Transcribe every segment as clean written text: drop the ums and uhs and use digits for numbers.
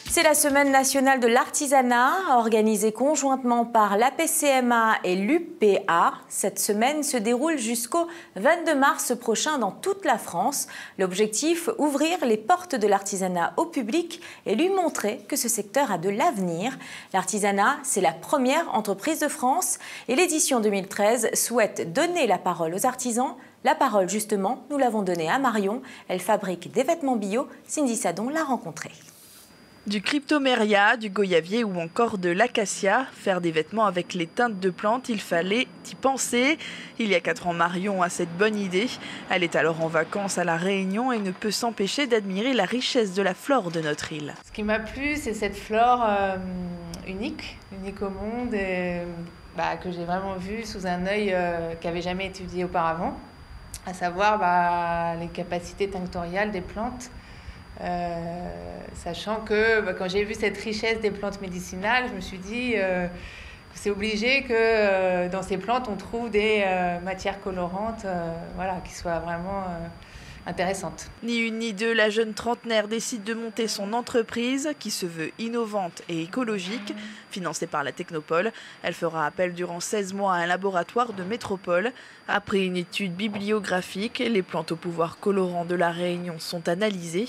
C'est la Semaine nationale de l'artisanat, organisée conjointement par l'APCMA et l'UPA. Cette semaine se déroule jusqu'au 22 mars prochain dans toute la France. L'objectif, ouvrir les portes de l'artisanat au public et lui montrer que ce secteur a de l'avenir. L'artisanat, c'est la première entreprise de France et l'édition 2013 souhaite donner la parole aux artisans. La parole, justement, nous l'avons donnée à Marion. Elle fabrique des vêtements bio. Cindy Sadon l'a rencontrée. Du cryptoméria, du goyavier ou encore de l'acacia, faire des vêtements avec les teintes de plantes, il fallait y penser. Il y a 4 ans, Marion a cette bonne idée. Elle est alors en vacances à La Réunion et ne peut s'empêcher d'admirer la richesse de la flore de notre île. Ce qui m'a plu, c'est cette flore unique au monde, et, que j'ai vraiment vue sous un œil qui n'avait jamais étudié auparavant, à savoir les capacités tinctoriales des plantes. Sachant que quand j'ai vu cette richesse des plantes médicinales, je me suis dit que c'est obligé que dans ces plantes on trouve des matières colorantes qui soient vraiment intéressantes. Ni une ni deux, la jeune trentenaire décide de monter son entreprise qui se veut innovante et écologique. Financée par la Technopole, elle fera appel durant 16 mois à un laboratoire de métropole. Après une étude bibliographique, les plantes au pouvoir colorant de La Réunion sont analysées.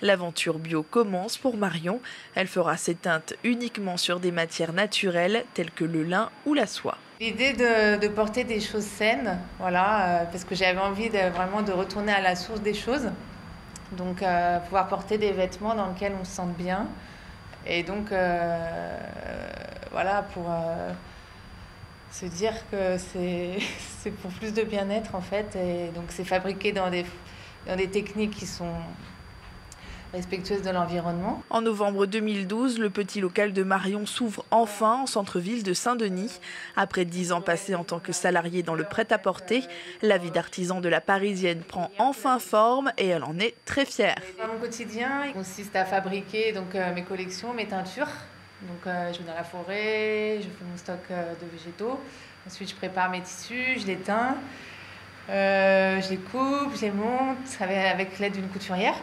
L'aventure bio commence pour Marion. Elle fera ses teintes uniquement sur des matières naturelles telles que le lin ou la soie. L'idée de porter des choses saines, parce que j'avais envie vraiment de retourner à la source des choses. Donc pouvoir porter des vêtements dans lesquels on se sente bien. Et donc pour se dire que c'est pour plus de bien-être en fait. Et donc c'est fabriqué dans des techniques qui sont respectueuse de l'environnement. En novembre 2012, le petit local de Marion s'ouvre enfin en centre-ville de Saint-Denis. Après 10 ans passés en tant que salariée dans le prêt-à-porter, la vie d'artisan de la Parisienne prend enfin forme et elle en est très fière. Mon quotidien il consiste à fabriquer mes collections, mes teintures. Je vais dans la forêt, je fais mon stock de végétaux. Ensuite, je prépare mes tissus, je les teins, je les coupe, je les monte avec l'aide d'une couturière.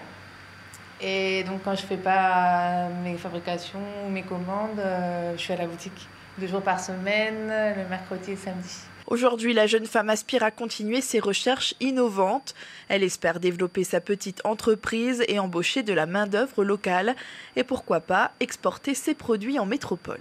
Et donc quand je fais pas mes fabrications ou mes commandes, je suis à la boutique 2 jours par semaine, le mercredi et le samedi. Aujourd'hui, la jeune femme aspire à continuer ses recherches innovantes. Elle espère développer sa petite entreprise et embaucher de la main-d'œuvre locale. Et pourquoi pas exporter ses produits en métropole.